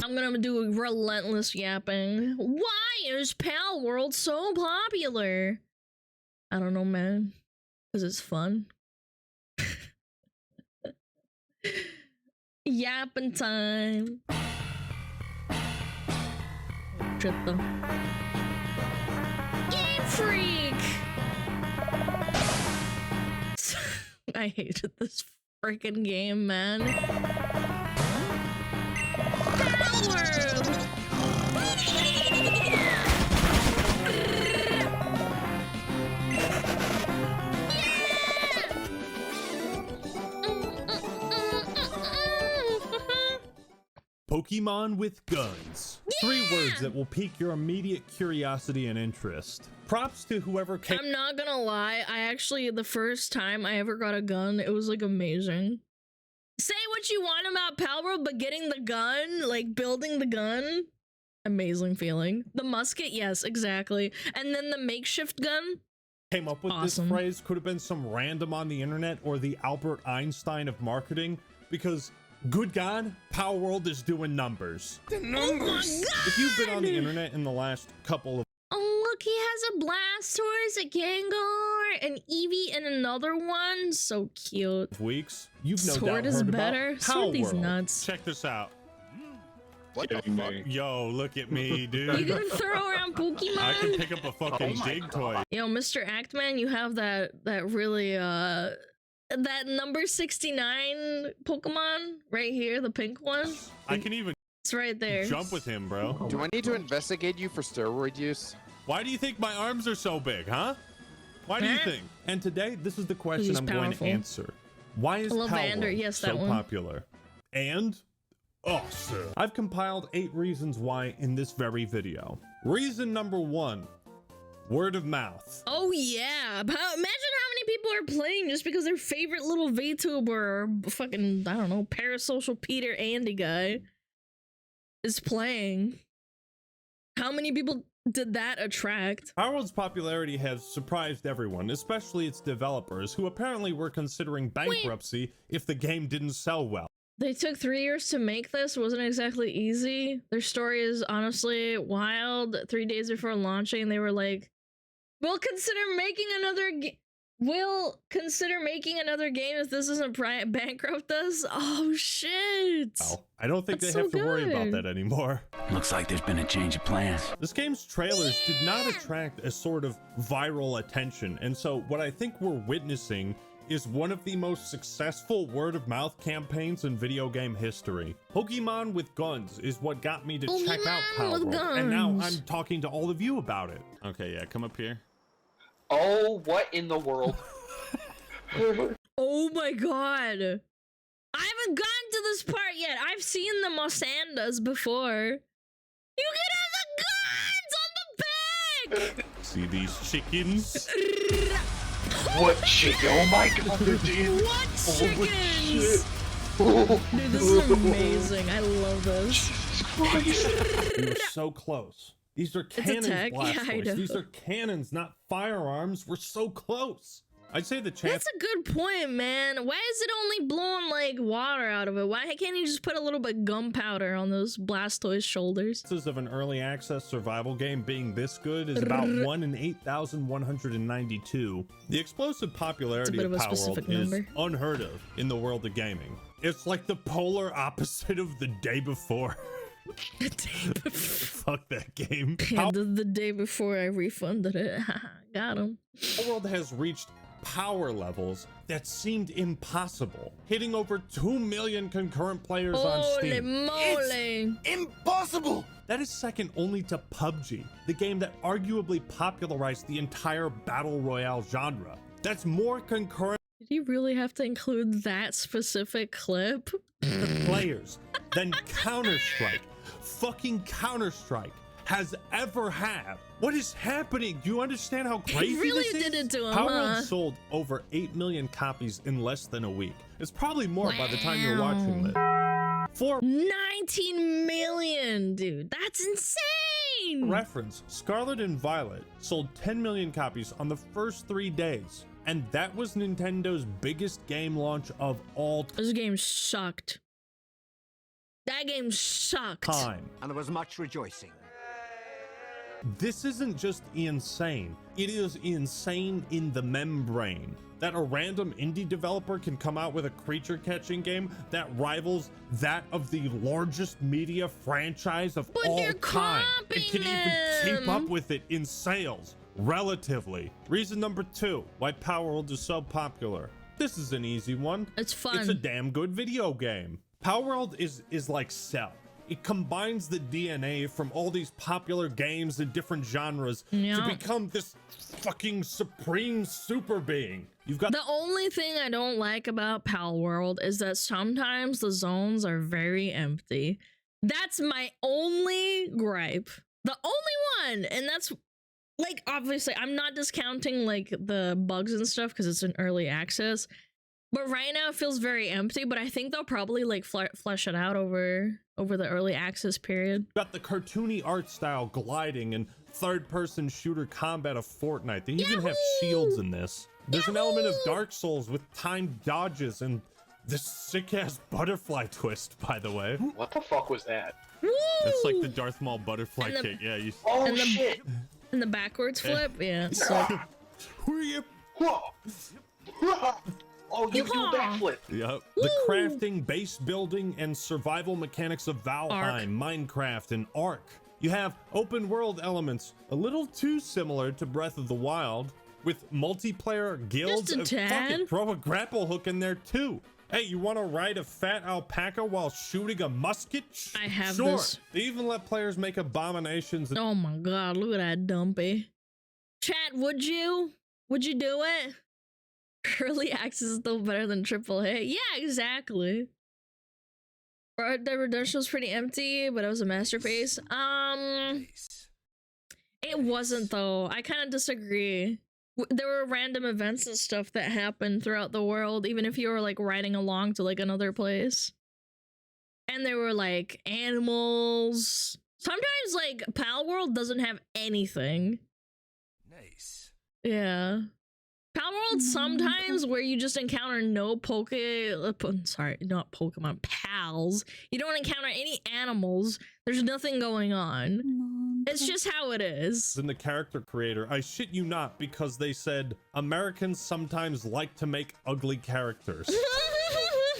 I'm gonna do relentless yapping. Why is PALWORLD so popular? I don't know, man. Because it's fun. Yapping time. Shit though. Game Freak! I hated this freaking game, man. PALWORLD! Pokemon with guns. Yeah! 3 words that will pique your immediate curiosity and interest. Props to whoever came. I'm not gonna lie, I actually, the first time I ever got a gun, it was like amazing. Say what you want about PALWORLD, but getting the gun, like building the gun, amazing feeling. The musket, yes, exactly. And then the makeshift gun, came up with awesome. This phrase could have been some random on the internet or the Albert Einstein of marketing, because good God, PALWORLD is doing numbers. The numbers! Oh, if you've been on the internet in the last couple of... Oh, look, he has a Blastoise, a Gengar, an Eevee, and another one. So cute. Weeks, you've no Sword doubt is heard better. about Sword these PALWORLD. nuts. Check this out. What the fuck? Yo, look at me, dude. You gonna throw around Pokemon? I can pick up a fucking dig toy. Yo, Mr. Actman, you have that really that number 69 Pokemon right here, the pink one. I can even It's right there. jump with him, bro. Do I need to investigate you for steroid use? Why do you think my arms are so big, huh? Why do you think? And today, this is the question I'm going to answer. Why is PALWORLD yes, that so one. popular? And awesome. I've compiled 8 reasons why in this very video. Reason number 1, word of mouth. Oh yeah, imagine how many people are playing just because their favorite little VTuber or fucking, I don't know, parasocial Peter Andy guy is playing. How many people did that attract? PALWORLD's popularity has surprised everyone, especially its developers, who apparently were considering bankruptcy if the game didn't sell well. They took 3 years to make this. It wasn't exactly easy. Their story is honestly wild. 3 days before launching, they were like, we'll consider making another game. We'll consider making another game if this doesn't bankrupt us. Oh shit! Well, I don't think That's they have so to worry about good. that anymore. Looks like there's been a change of plans. This game's trailers did not attract a sort of viral attention, and so what I think we're witnessing is one of the most successful word-of-mouth campaigns in video game history. Pokemon with guns is what got me to check out PALWORLD, and now I'm talking to all of you about it. Okay, yeah, come up here. Oh, what in the world? Oh my god! I haven't gotten to this part yet. I've seen the Mosandas before. You can have the guns on the back! See these chickens? What chicken? Oh my god, dude! What chickens? Dude, this is amazing. I love this. We were so close. These are cannons, tech. Yeah, I know. These are cannons, not firearms. We're so close. I'd say the chance. That's a good point, man. Why is it only blowing like water out of it? Why can't you just put a little bit gunpowder on those Blastoise shoulders? Chances of an early access survival game being this good is about 1 in 8,192. The explosive popularity of PALWORLD is unheard of in the world of gaming. It's like the polar opposite of the day before. The day before. Fuck that game. Yeah, the day before I refunded it. Got him. PALWORLD has reached power levels that seemed impossible, hitting over 2 million concurrent players on Steam. Holy moly! It's impossible! That is second only to PUBG, the game that arguably popularized the entire battle royale genre. That's more concurrent Did you really have to include that specific clip? players than Counter-Strike. Fucking Counter-Strike has ever had. What is happening? Do you understand how crazy really this is? did it to him, PALWORLD huh? sold over 8 million copies in less than a week. It's probably more by the time you're watching this. 19 million, dude. That's insane. Reference, Scarlet and Violet sold 10 million copies on the first 3 days. And that was Nintendo's biggest game launch of all This game sucked. That game sucked. time. And there was much rejoicing. This isn't just insane. It is insane in the membrane. That a random indie developer can come out with a creature catching game that rivals that of the largest media franchise of But all you're time. It can even keep up them. with it in sales, relatively. Reason number 2, why PALWORLD is so popular. This is an easy one. It's fun. It's a damn good video game. PALWORLD is like Cell. It combines the DNA from all these popular games in different genres Yeah. to become this fucking supreme super being. You've got The only thing I don't like about PALWORLD is that sometimes the zones are very empty. That's my only gripe. The only one. And that's like, obviously, I'm not discounting like the bugs and stuff because it's in early access. But right now it feels very empty, but I think they'll probably like flesh it out over the early access period. got the cartoony art style gliding and third-person shooter combat of Fortnite. They even have shields in this. There's an element of Dark Souls with timed dodges and this sick-ass butterfly twist, by the way. What the fuck was that? That's like the Darth Maul butterfly And the- kick. Yeah, you. Oh And the- shit! And the backwards flip, yeah. It's like, Who are you? Whoa. Oh, you do a backflip. Yep. The crafting, base building, and survival mechanics of Valheim, Minecraft, and Ark. You have open world elements a little too similar to Breath of the Wild, with multiplayer guilds. Just a Fuck tad. it, throw a grapple hook in there too. Hey, you want to ride a fat alpaca while shooting a musket? I have sure. this. They even let players make abominations. oh my god, look at that dumpy. Chat, would you? Would you do it? Early access is still better than AAA. Yeah, exactly. Red Dead Redemption was pretty empty, but it was a masterpiece. It wasn't though. I kind of disagree. There were random events and stuff that happened throughout the world, even if you were like riding along to like another place. And there were like animals. Sometimes like PALWORLD doesn't have anything. Nice. Yeah. PALWORLD sometimes where you just encounter no sorry, not Pokemon, pals. You don't encounter any animals. There's nothing going on. It's just how it is. And the character creator, I shit you not, because they said Americans sometimes like to make ugly characters.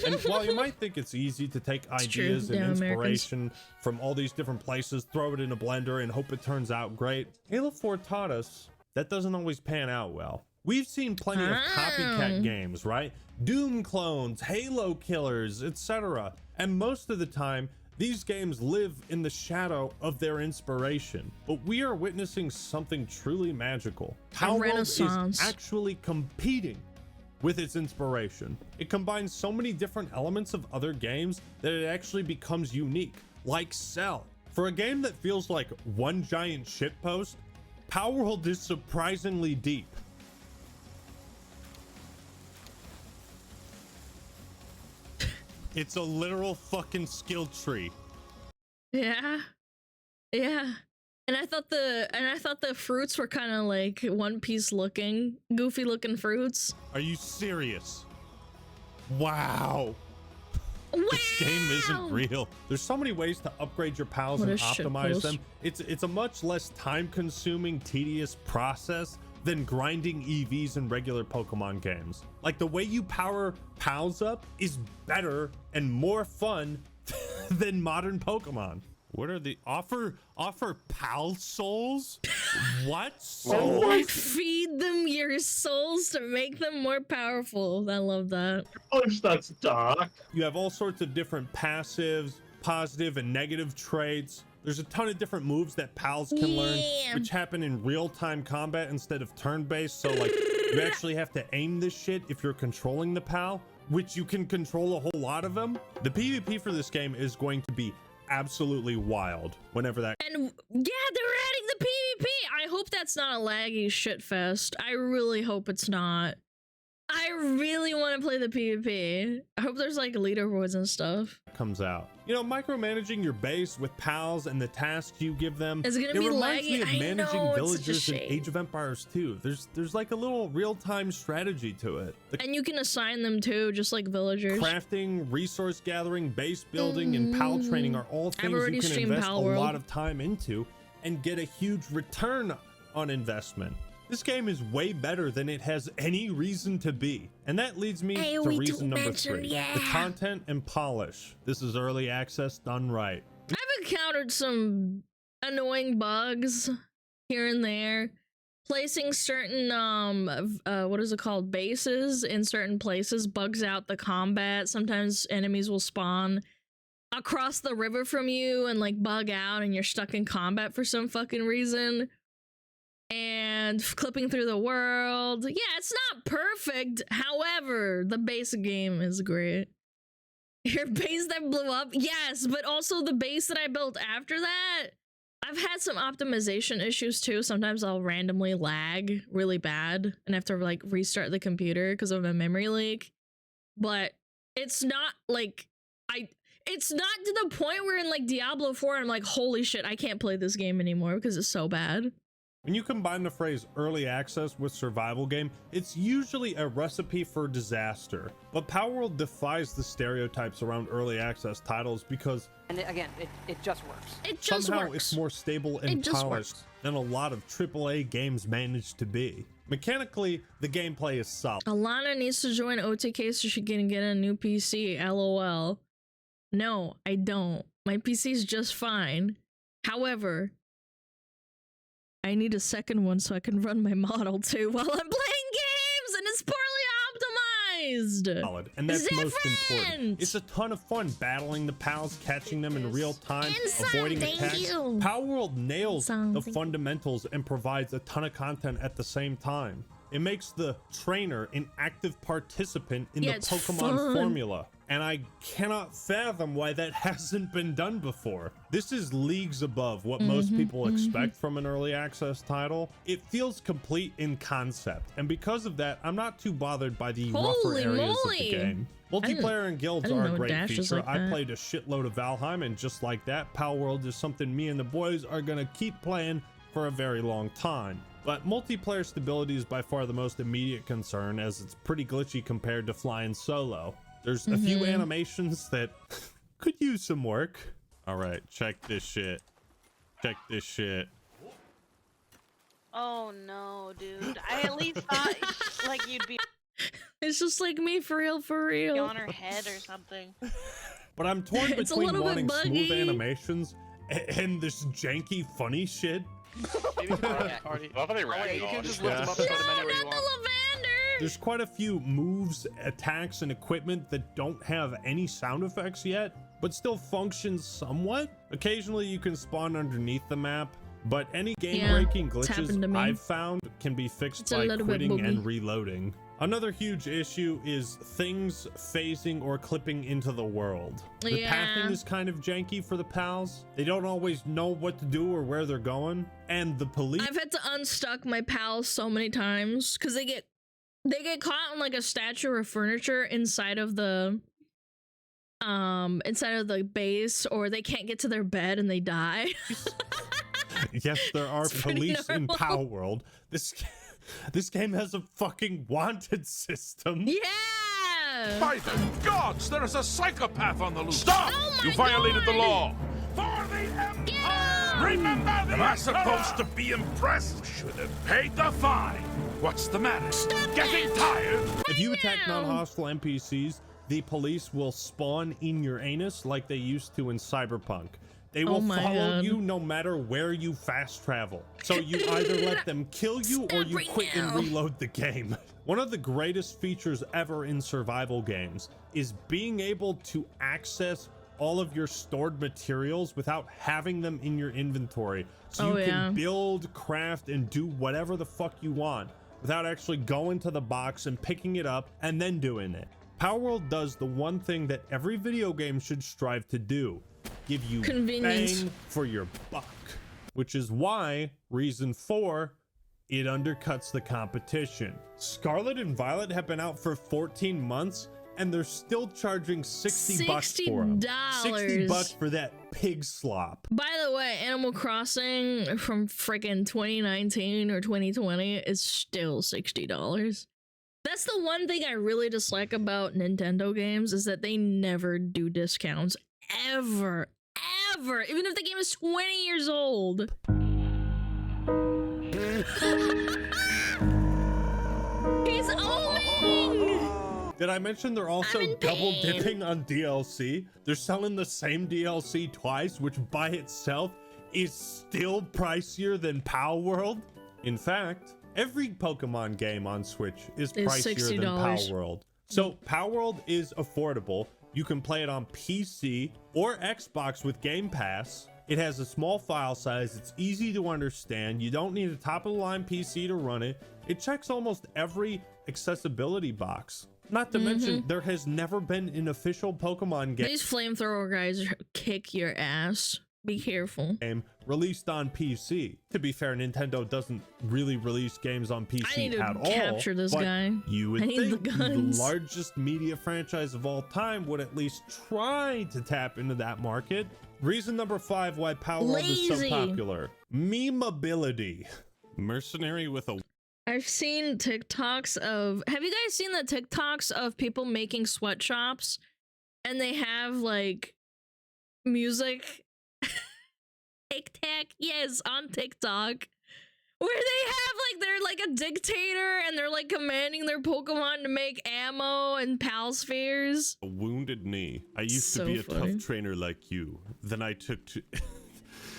And while you might think it's easy to take ideas and Damn inspiration from all these different places, throw it in a blender and hope it turns out great, Halo 4 taught us that doesn't always pan out well. We've seen plenty of copycat games, right? Doom clones, Halo killers, etc. And most of the time, these games live in the shadow of their inspiration. But we are witnessing something truly magical. PALWORLD is renaissance. actually competing with its inspiration. It combines so many different elements of other games that it actually becomes unique, like Cell. For a game that feels like one giant shitpost, PALWORLD is surprisingly deep. It's a literal fucking skill tree. Yeah. Yeah. And I thought the fruits were kind of like One Piece looking, goofy looking fruits. Are you serious? Wow. Wow! This game isn't real. There's so many ways to upgrade your pals What and a optimize shitpost. them. It's a much less time-consuming, tedious process than grinding EVs in regular Pokemon games. Like, the way you power pals up is better and more fun than modern Pokemon. What are the offer pal souls? What souls? Feed them your souls to make them more powerful. I love that. That's dark. You have all sorts of different passives, positive and negative traits. There's a ton of different moves that pals can learn, which happen in real-time combat instead of turn-based. So like, you actually have to aim this shit if you're controlling the pal, which you can control a whole lot of them. The PvP for this game is going to be absolutely wild whenever that. And yeah, they're adding the PvP. I hope that's not a laggy shit fest. I really hope it's not. I really want to play the PvP. I hope there's like leaderboards and stuff. Comes out. You know, micromanaging your base with pals and the tasks you give them. It's gonna it be reminds laggy. me of I managing know, it's such a villagers in shame. Age of Empires 2. There's like a little real-time strategy to it. The And you can assign them too, just like villagers. crafting, resource gathering, base building, and pal training are all things already you can streamed invest a PALWORLD. lot of time into and get a huge return on investment. This game is way better than it has any reason to be. And that leads me to reason number 3. The content and polish. This is early access done right. I've encountered some annoying bugs here and there. Placing certain what is it called, bases in certain places bugs out the combat. Sometimes enemies will spawn across the river from you and like bug out and you're stuck in combat for some fucking reason. And clipping through the world. Yeah, it's not perfect. However, the base game is great. Your base that blew up? Yes, but also the base that I built after that. I've had some optimization issues too. Sometimes I'll randomly lag really bad and have to like restart the computer because of a memory leak. But it's not like it's not to the point where in like Diablo 4 I'm like, holy shit, I can't play this game anymore because it's so bad. When you combine the phrase early access with survival game, it's usually a recipe for disaster. But PALWORLD defies the stereotypes around early access titles because again, it just works. It just somehow works. it's more stable and polished than a lot of AAA games manage to be. Mechanically, the gameplay is solid. Alana needs to join OTK so she can get a new PC, LOL. No, I don't. My PC's just fine. However, I need a second one so I can run my model too while I'm playing games and it's poorly optimized. Solid, and that's most important. It's a ton of fun battling the pals, catching them in real time, avoiding attacks. PALWORLD nails the fundamentals and provides a ton of content at the same time. It makes the trainer an active participant in the Pokemon formula. And I cannot fathom why that hasn't been done before. This is leagues above what most people expect from an early access title. It feels complete in concept, and because of that, I'm not too bothered by the rougher areas of the game. Multiplayer and guilds are a great feature. I played a shitload of Valheim, and just like that, PALWORLD is something me and the boys are gonna keep playing for a very long time. But multiplayer stability is by far the most immediate concern, as it's pretty glitchy compared to flying solo. There's a few animations that could use some work. All right, check this shit. Check this shit. Oh no, dude. I at least thought like you'd be It's just like me, for real, for real. on her head or something. But I'm torn It's a between little bit wanting smooth buggy. animations and this janky, funny shit. You can just lift them up and put them anywhere you want. Lavender! There's quite a few moves, attacks, and equipment that don't have any sound effects yet, but still function somewhat. Occasionally you can spawn underneath the map, but any game-breaking glitches I've found can be fixed by quitting and reloading. Another huge issue is things phasing or clipping into the world. The pathing is kind of janky for the pals. They don't always know what to do or where they're going. And the police— I've had to unstuck my pals so many times because they get caught on like a statue or furniture inside of the base, or they can't get to their bed and they die. Yes, there are police in PALWORLD. This game has a fucking wanted system. Yeah! By the gods, there is a psychopath on the loose. Stop! Oh you violated the law. For the Empire! Remember the Am I supposed to be impressed? Should have paid the fine. What's the matter? Getting tired? If you attack non-hostile NPCs, the police will spawn in your anus like they used to in Cyberpunk. They will follow you no matter where you fast travel. So you either let them kill you or you quit and reload the game. One of the greatest features ever in survival games is being able to access all of your stored materials without having them in your inventory. So you can build, craft, and do whatever the fuck you want without actually going to the box and picking it up and then doing it. PALWORLD does the one thing that every video game should strive to do: give you bang for your buck, which is why reason 4 it undercuts the competition. Scarlet and Violet have been out for 14 months and they're still charging $60 for them. $60 for that pig slop. By the way, Animal Crossing from freaking 2019 or 2020 is still $60. That's the one thing I really dislike about Nintendo games, is that they never do discounts. Ever. Even if the game is 20 years old. He's owning! Did I mention they're also double dipping on DLC? They're selling the same DLC twice, which by itself is still pricier than PALWORLD. In fact, every Pokemon game on Switch is pricier than PALWORLD. So PALWORLD is affordable. You can play it on PC or Xbox with Game Pass. It has a small file size. It's easy to understand. You don't need a top-of-the-line PC to run it. It checks almost every accessibility box. Not to mention, there has never been an official Pokemon game. These flamethrower guys kick your ass. Be careful. Game released on PC. To be fair, Nintendo doesn't really release games on PC at all. Capture this guy. You would think the largest media franchise of all time would at least try to tap into that market. Reason number 5 why PALWORLD is so popular. Memeability. Mercenary with a... I've seen TikToks of... Have you guys seen the TikToks of people making sweatshops? And they have, like, music... TikTok, yes, on TikTok, where they have like, they're like a dictator and they're like commanding their Pokemon to make ammo and pal spheres. A wounded knee. I used to be a tough trainer like you. Then I took to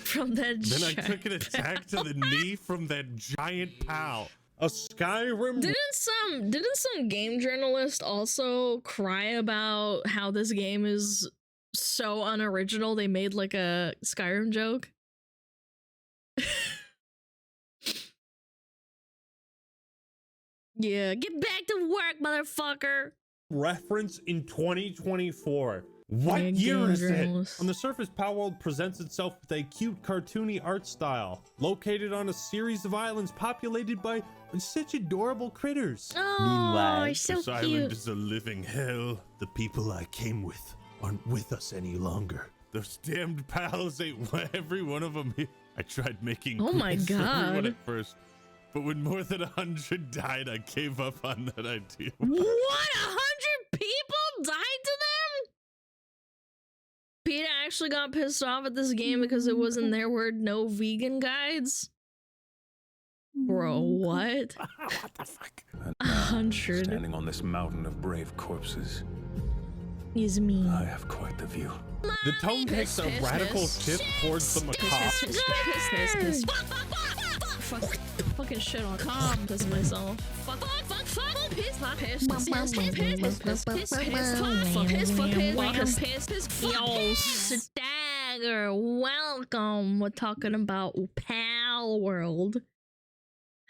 from that. Then I took an attack to the knee from that giant pal. A Skyrim. Didn't some game journalist also cry about how this game is so unoriginal? They made like a Skyrim joke. Yeah, get back to work, motherfucker. Reference in 2024. What year is it? On the surface, PALWORLD presents itself with a cute, cartoony art style, located on a series of islands populated by such adorable critters. Oh, meanwhile, so this island is a living hell. The people I came with aren't with us any longer. Those damned pals ate every one of them. I tried making quests for everyone at first, but when more than 100 died, I gave up on that idea. What? 100 people died to them? PETA actually got pissed off at this game because it wasn't their word no vegan guides? Bro, what? What the fuck? 100. Standing on this mountain of brave corpses is me. I have quite the view. The tone takes a radical shift towards the macabre. Fucking shit on calm piss myself. Yo, Stagger, welcome. We're talking about PALWORLD.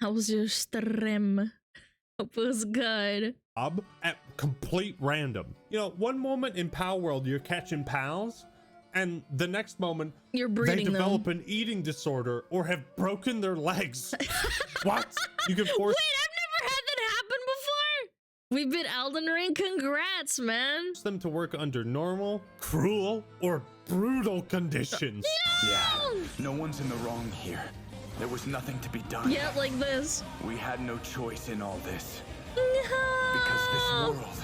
How was your stream? Hope it was good. At complete random. You know, one moment in PALWORLD you're catching pals, and the next moment you're breeding they develop an eating disorder or have broken their legs. What? You can force. Wait, I've never had that happen before. We've been Elden Ring. Congrats, man. Them to work under normal, cruel, or brutal conditions. No! Yeah, no one's in the wrong here. There was nothing to be done. Yeah, like this. We had no choice in all this. No! Because this world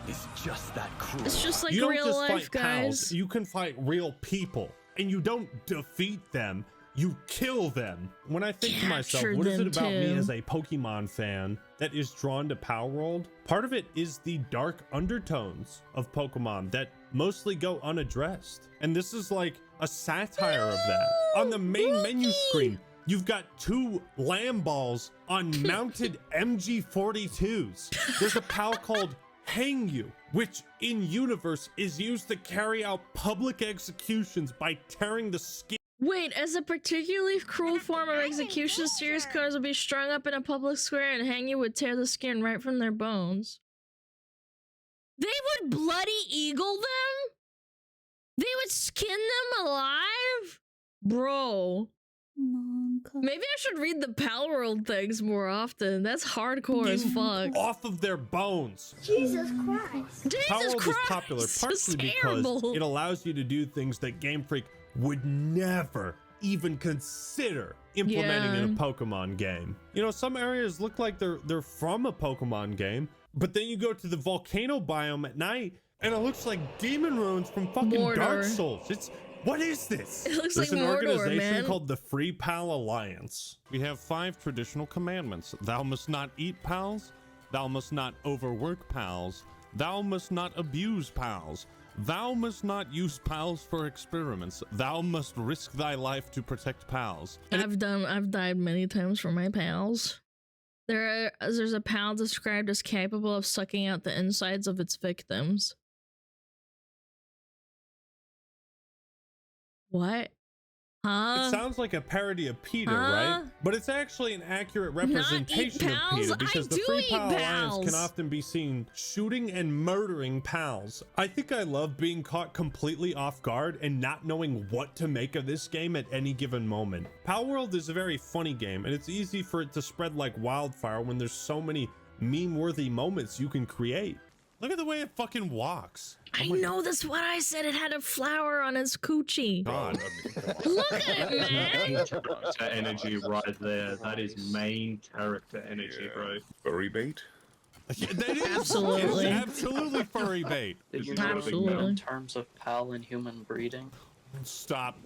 is just that cruel. It's just like you don't real just life, fight guys. pals, you can fight real people, and you don't defeat them, you kill them. When I think to myself, what is it about me as a Pokemon fan that is drawn to PALWORLD? Part of it is the dark undertones of Pokemon that mostly go unaddressed. And this is like a satire of that. On the main menu screen, you've got 2 lamb balls on mounted MG42s. There's a pal called Hang You, which in universe is used to carry out public executions by tearing the skin. Wait, as a particularly cruel form of execution, serious criminals would be strung up in a public square and Hang You would tear the skin right from their bones. They would bloody eagle them? They would skin them alive? Bro. Maybe I should read the PALWORLD things more often. That's hardcore as fuck. Off of their bones. Jesus Christ. Jesus PALWORLD Christ. is popular partially because it allows you to do things that Game Freak would never even consider implementing in a Pokemon game. You know, some areas look like they're from a Pokemon game, but then you go to the volcano biome at night and it looks like demon ruins from fucking Dark Souls. What is this? It looks There's like an Mordor, organization man. called the Free Pal Alliance. We have 5 traditional commandments. Thou must not eat pals. Thou must not overwork pals. Thou must not abuse pals. Thou must not use pals for experiments. Thou must risk thy life to protect pals. I've died many times for my pals. There's a pal described as capable of sucking out the insides of its victims. What? It sounds like a parody of PETA, right? But it's actually an accurate representation of PETA because the Free Pal Alliance can often be seen shooting and murdering pals. I think I love being caught completely off guard and not knowing what to make of this game at any given moment. PALWORLD is a very funny game and it's easy for it to spread like wildfire when there's so many meme-worthy moments you can create. Look at the way it fucking walks. I know, that's what I said. It had a flower on its coochie. God. Look at it, man. That energy right there. That is main character energy, bro. Furry bait? That is Absolutely. Absolutely furry bait. Absolutely. In terms of pal and human breeding. Stop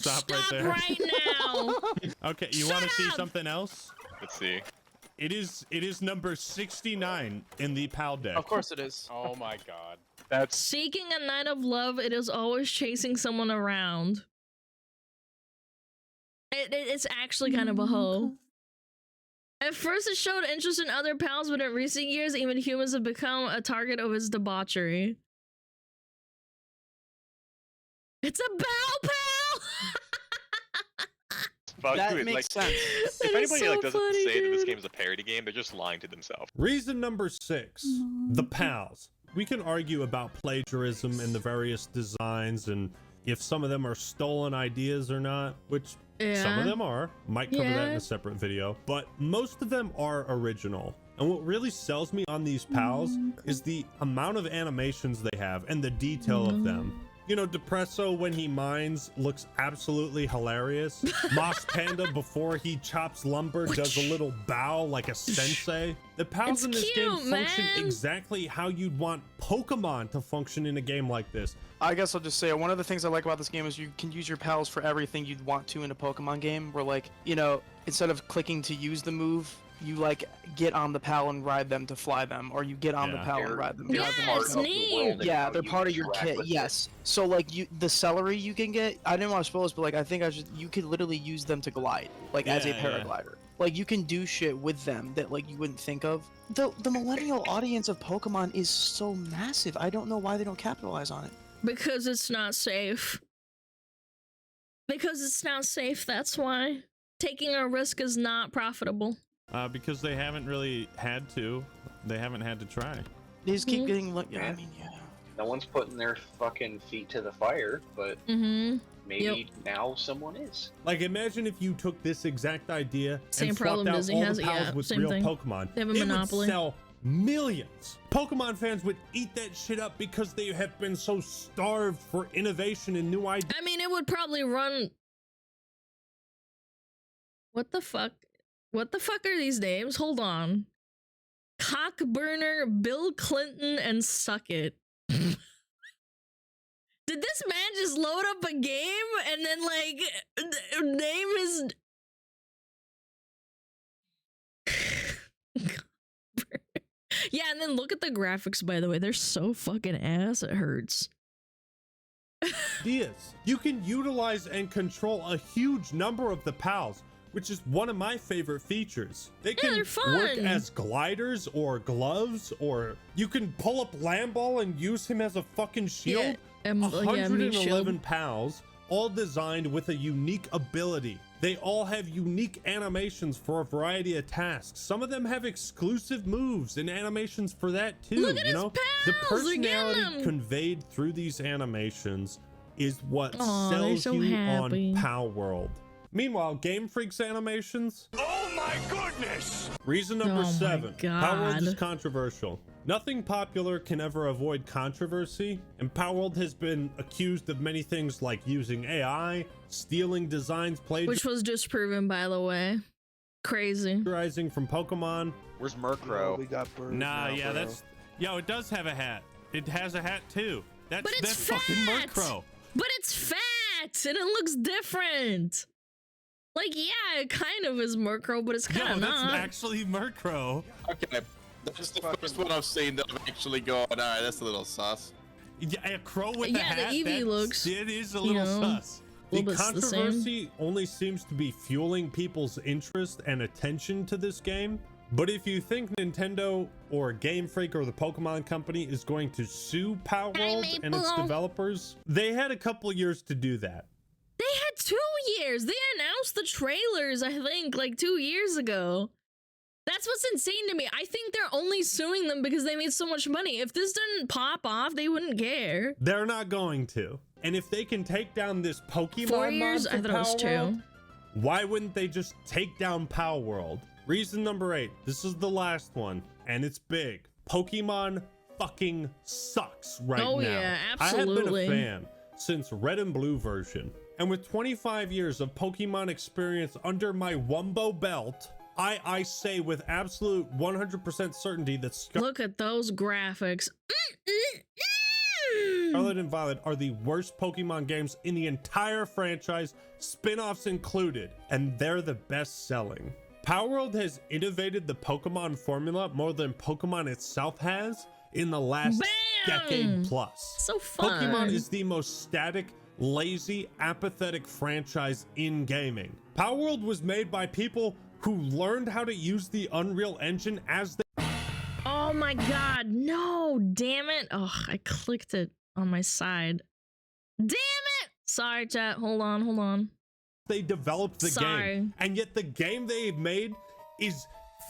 right there. Right now. Okay, you want to see something else? Let's see. It is number 69 in the PAL deck. Of course it is. Oh my god. That's Seeking a night of love, it is always chasing someone around. It's actually kind of a hoe. At first it showed interest in other pals, but in recent years, even humans have become a target of its debauchery. It's a pal! that makes sense. If anybody doesn't say that this game is a parody game, they're just lying to themselves. Reason number 6, the pals. We can argue about plagiarism in the various designs and if some of them are stolen ideas or not, which some of them are. Might cover that in a separate video, but most of them are original. And what really sells me on these pals is the amount of animations they have and the detail of them. You know, Depresso when he mines looks absolutely hilarious. Moss Panda before he chops lumber does a little bow like a sensei. The pals in this game function exactly how you'd want Pokemon to function in a game like this. I guess I'll just say one of the things I like about this game is you can use your pals for everything you'd want to in a Pokemon game, where like, you know, instead of clicking to use the move, you like get on the pal and ride them to fly them, or you get on the pal and ride them. It's neat. Yeah, they're part of your kit. Yes. So like the celery you can get, I didn't want to spoil this, but like I think you could literally use them to glide, like as a paraglider. Like you can do shit with them that like you wouldn't think of. The millennial audience of Pokemon is so massive. I don't know why they don't capitalize on it. Because it's not safe. Because it's not safe, that's why. Taking a risk is not profitable. Because they haven't really had to. They haven't had to try. They just keep getting I mean, yeah. No one's putting their fucking feet to the fire, but maybe now someone is. Like, imagine if you took this exact idea Same and problem swapped out Disney all has, the pals with same real thing. Pokemon. They have a it monopoly. would sell millions. Pokemon fans would eat that shit up because they have been so starved for innovation and new ideas. I mean, it would probably run... What the fuck? What the fuck are these names? Hold on. Cockburner, Bill Clinton, and Suck It. Did this man just load up a game and then like name his... Yeah, and then look at the graphics, by the way. They're so fucking ass, it hurts. Ideas. You can utilize and control a huge number of the pals, which is one of my favorite features. They can work as gliders or gloves, or you can pull up Lamball and use him as a fucking shield. 111 pals, all designed with a unique ability. They all have unique animations for a variety of tasks. Some of them have exclusive moves and animations for that too. Look at you know, the pals, personality conveyed through these animations is what sells so you happy. on PALWORLD. Meanwhile, Game Freak's animations. Oh my goodness! Reason number 7. PALWORLD is God. controversial. Nothing popular can ever avoid controversy, and PALWORLD has been accused of many things like using AI, stealing designs, Which was disproven, by the way. Crazy. plagiarizing from Pokemon. Where's Murkrow? We got birds Nah, now, yeah, bro. that's... Yo, it does have a hat. It has a hat too. But it's that's fat! fucking Murkrow. But it's fat! And it looks different! Like, yeah, it kind of is Murkrow, but it's kind of that's not. actually Murkrow. Okay, that's the first one I've seen that I've actually gone, alright, that's a little sus. Yeah, a crow with Yeah, a hat. the Eevee looks, It is a you little know, sus. a The little bit the same. controversy only seems to be fueling people's interest and attention to this game. But if you think Nintendo or Game Freak or the Pokemon Company is going to sue PALWORLD and its developers, they had a couple years to do that. They had 2 years. They announced the trailers, I think, like 2 years ago. That's what's insane to me. I think they're only suing them because they made so much money. If this didn't pop off, they wouldn't care. They're not going to. And if they can take down this Pokemon 4 years? mod I for thought it was 2. PALWORLD, why wouldn't they just take down PALWORLD? Reason number 8. This is the last one, and it's big. Pokemon fucking sucks right now. Oh yeah, absolutely. I have been a fan since Red and Blue version. And with 25 years of Pokemon experience under my Wumbo belt, I say with absolute 100% certainty that Look at those graphics. Scarlet and Violet are the worst Pokemon games in the entire franchise, spin-offs included, and they're the best selling. PALWORLD has innovated the Pokemon formula more than Pokemon itself has in the last decade plus. So fun. Pokemon is the most static, lazy, apathetic franchise in gaming. PALWORLD was made by people who learned how to use the Unreal Engine as they... Oh my god, no, damn it. Oh, I clicked it on my side. Damn it! Sorry, chat. Hold on. They developed the game, and yet the game they've made is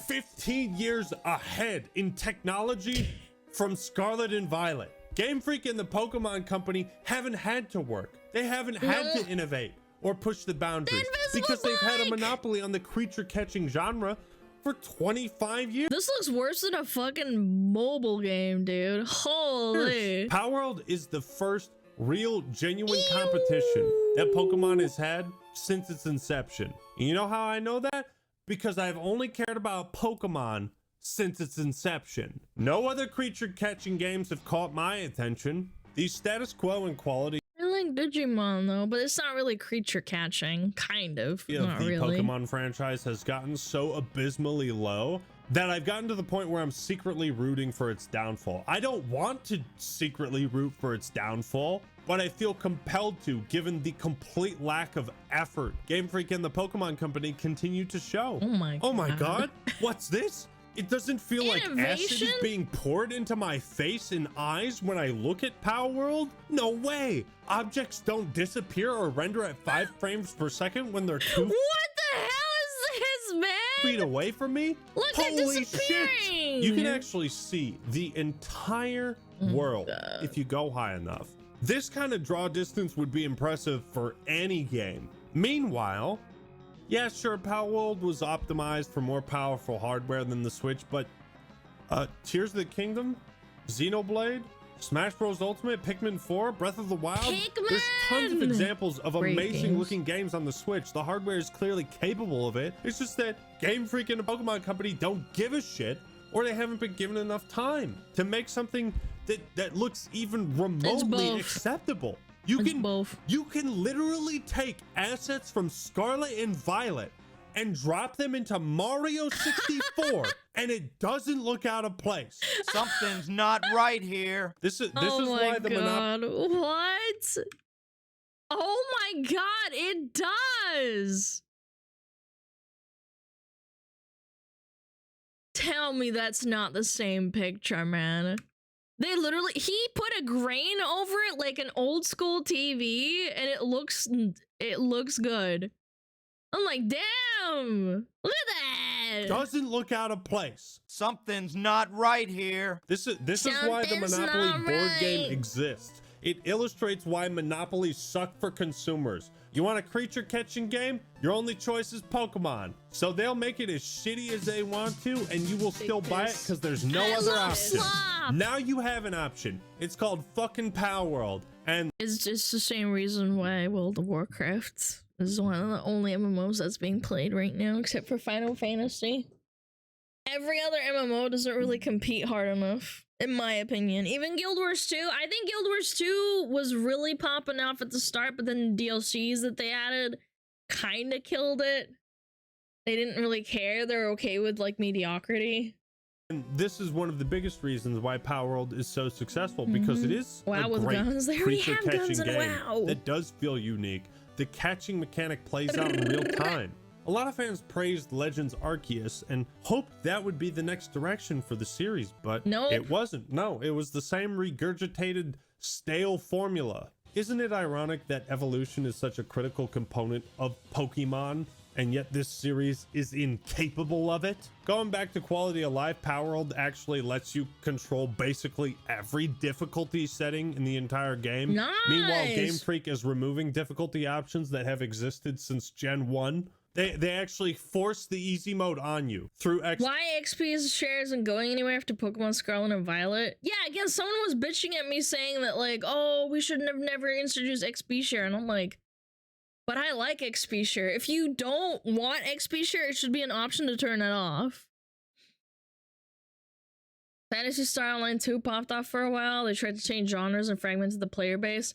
15 years ahead in technology from Scarlet and Violet. Game Freak and the Pokemon Company haven't had to work. They haven't had to innovate or push the boundaries because they've had a monopoly on the creature catching genre for 25 years. This looks worse than a fucking mobile game, dude. Holy. PALWORLD is the first real, genuine competition that Pokemon has had since its inception. And you know how I know that? Because I've only cared about Pokemon since its inception. No other creature catching games have caught my attention. The status quo in quality. I like Digimon though, but it's not really creature catching. Kind of. Not The really. Pokemon franchise has gotten so abysmally low that I've gotten to the point where I'm secretly rooting for its downfall. I don't want to secretly root for its downfall, but I feel compelled to, given the complete lack of effort Game Freak and the Pokemon Company continue to show. Oh my god. What's this? It doesn't feel like acid is Innovation? being poured into my face and eyes when I look at PALWORLD? No way! Objects don't disappear or render at 5 frames per second when they're 2 What the hell is this, man? feet away from me? Look, they're Holy shit! disappearing! You can actually see the entire world if you go high enough. This kind of draw distance would be impressive for any game. Meanwhile, yeah, sure, PALWORLD was optimized for more powerful hardware than the Switch, but Tears of the Kingdom, Xenoblade, Smash Bros. Ultimate, Pikmin 4, Breath of the Wild. There's tons of examples of Great amazing games. looking games on the Switch. The hardware is clearly capable of it. It's just that Game Freak and the Pokemon Company don't give a shit, or they haven't been given enough time to make something that looks even remotely acceptable. You can literally take assets from Scarlet and Violet and drop them into Mario 64 and it doesn't look out of place. Something's not right here. This is Oh why my the god, what? Oh my god, it does! Tell me that's not the same picture, man. They literally, he put a grain over it like an old school TV and it looks good. I'm like, damn, look at that. doesn't look out of place. Something's not right here. This is why the Something's Monopoly not board game right. exists. It illustrates why monopolies suck for consumers. You want a creature catching game? Your only choice is Pokemon. So they'll make it as shitty as they want to, and you will still buy it because there's no other option. Now you have an option. It's called fucking PALWORLD, and it's just the same reason why World of Warcraft is one of the only MMOs that's being played right now, except for Final Fantasy. Every other MMO doesn't really compete hard enough, in my opinion. Even Guild Wars 2. I think Guild Wars 2 was really popping off at the start, but then the DLCs that they added kind of killed it. They didn't really care. They're okay with like mediocrity. And this is one of the biggest reasons why PALWORLD is so successful, because it is a with great guns. They already have guns in game WoW. that does feel unique. The catching mechanic plays out in real time. A lot of fans praised Legends Arceus and hoped that would be the next direction for the series, but it wasn't. No, it was the same regurgitated, stale formula. Isn't it ironic that evolution is such a critical component of Pokemon, and yet this series is incapable of it? Going back to quality of life, PALWORLD actually lets you control basically every difficulty setting in the entire game. Nice. Meanwhile, Game Freak is removing difficulty options that have existed since Gen 1. They actually force the easy mode on you through Why XP share isn't going anywhere after Pokemon Scarlet and Violet? Yeah, again, someone was bitching at me saying that like, oh, we should have never introduced XP share, and I'm like, but I like XP share. If you don't want XP share, it should be an option to turn it off. Phantasy Star Online 2 popped off for a while. They tried to change genres and fragmented the player base.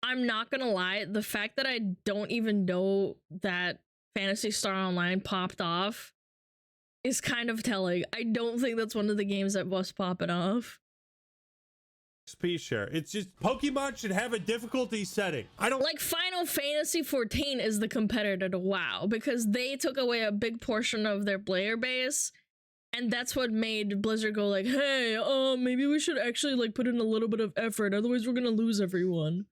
I'm not gonna lie, the fact that I don't even know that Phantasy Star Online popped off is kind of telling. I don't think that's one of the games that was popping off. XP share. It's just Pokemon should have a difficulty setting. I don't like Final Fantasy 14 is the competitor to WoW because they took away a big portion of their player base, and that's what made Blizzard go like, hey, maybe we should actually like put in a little bit of effort, otherwise we're gonna lose everyone.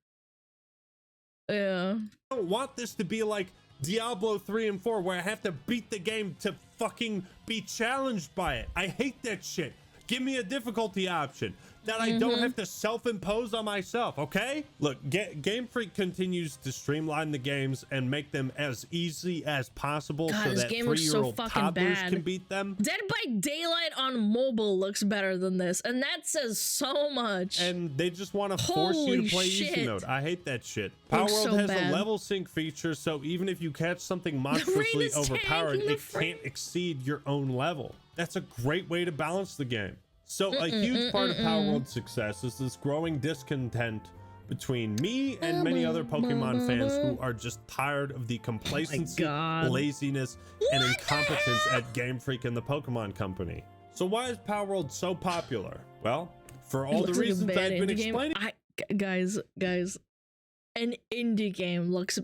Yeah. I don't want this to be like Diablo 3 and 4 where I have to beat the game to fucking be challenged by it. I hate that shit. Give me a difficulty option that I don't have to self-impose on myself, okay? Look, Game Freak continues to streamline the games and make them as easy as possible so that 3-year-old toddlers can beat them. Dead by Daylight on mobile looks better than this, and that says so much. And they just want to force you to play easy mode. I hate that shit. PALWORLD has a level sync feature, so even if you catch something monstrously overpowered, it can't exceed your own level. That's a great way to balance the game. So a huge part of PALWORLD's success is this growing discontent between me and many other Pokemon fans who are just tired of the complacency, laziness, and incompetence at Game Freak and the Pokemon Company. So why is PALWORLD so popular? Well, for all the reasons I've been explaining. Guys, an indie game looks...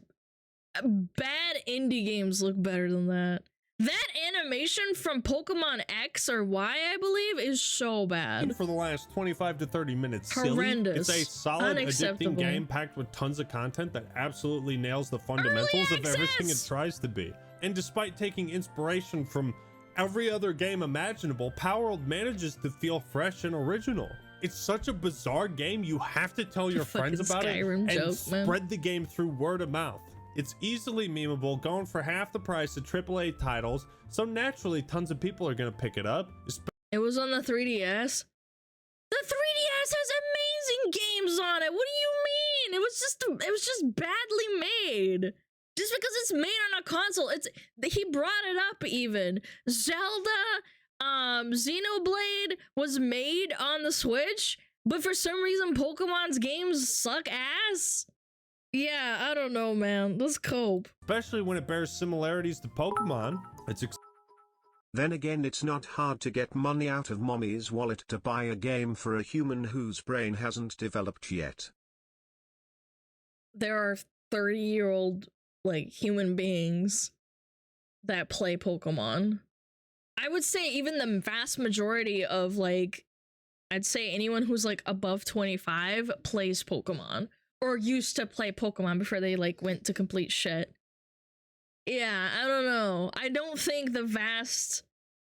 Bad indie games look better than that. That animation from Pokemon X or Y, I believe, is so bad. For the last 25 to 30 minutes, horrendous. Silly. It's a solid, addicting game packed with tons of content that absolutely nails the fundamentals of everything it tries to be. And despite taking inspiration from every other game imaginable, PALWORLD manages to feel fresh and original. It's such a bizarre game, you have to tell your friends about it and spread the game through word of mouth. It's easily memeable, going for half the price of AAA titles, so naturally tons of people are gonna pick it up. It was on the 3DS. The 3DS has amazing games on it. What do you mean? It was just badly made. Just because it's made on a console, he brought it up even. Zelda, Xenoblade was made on the Switch, but for some reason Pokemon's games suck ass. Yeah, I don't know, man. Let's cope. Especially when it bears similarities to Pokemon. Then again, it's not hard to get money out of mommy's wallet to buy a game for a human whose brain hasn't developed yet. There are 30-year-old, like, human beings that play Pokemon. I would say even the vast majority of, like, I'd say anyone who's, like, above 25 plays Pokemon. Or used to play Pokemon before they like went to complete shit. Yeah, I don't know. I don't think the vast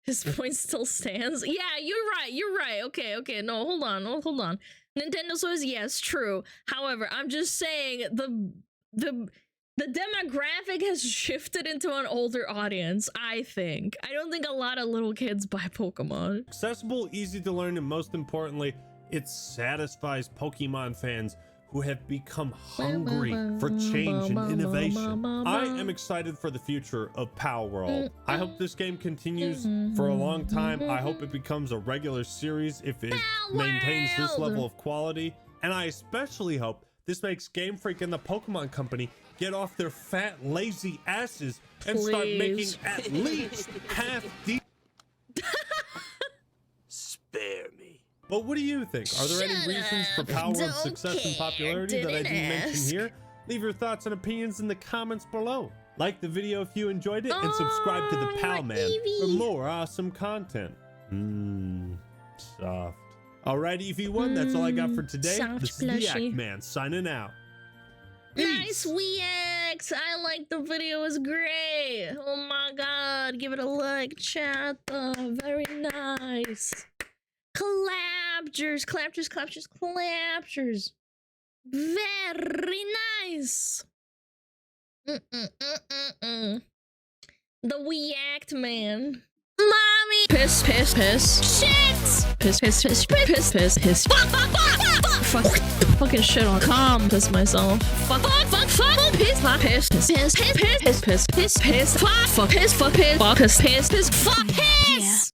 His point still stands. Yeah, you're right. Okay. No, hold on. Nintendo says yes, true. However, I'm just saying the demographic has shifted into an older audience, I think. I don't think a lot of little kids buy Pokemon. Accessible, easy to learn, and most importantly, it satisfies Pokemon fans who have become hungry for change and innovation. I am excited for the future of PALWORLD. I hope this game continues for a long time. I hope it becomes a regular series if it maintains this level of quality. And I especially hope this makes Game Freak and the Pokemon Company get off their fat, lazy asses and start making at least half the... Spare me. But what do you think? Are there any reasons for PALWORLD's success and popularity that I didn't mention here? Leave your thoughts and opinions in the comments below. Like the video if you enjoyed it, and subscribe to the Pal Man for more awesome content. Soft. Alright, EV1, that's all I got for today. This is the Yak Man signing out. Nice WeX! I like the video, it was great. Oh my god, give it a like, chat. Very nice. Claptures. Very nice. The React Man. Mommy. Piss. Shit. Piss. Fuck. Fucking shit on calm. Piss myself. Fuck. Piss. Fuck. Piss.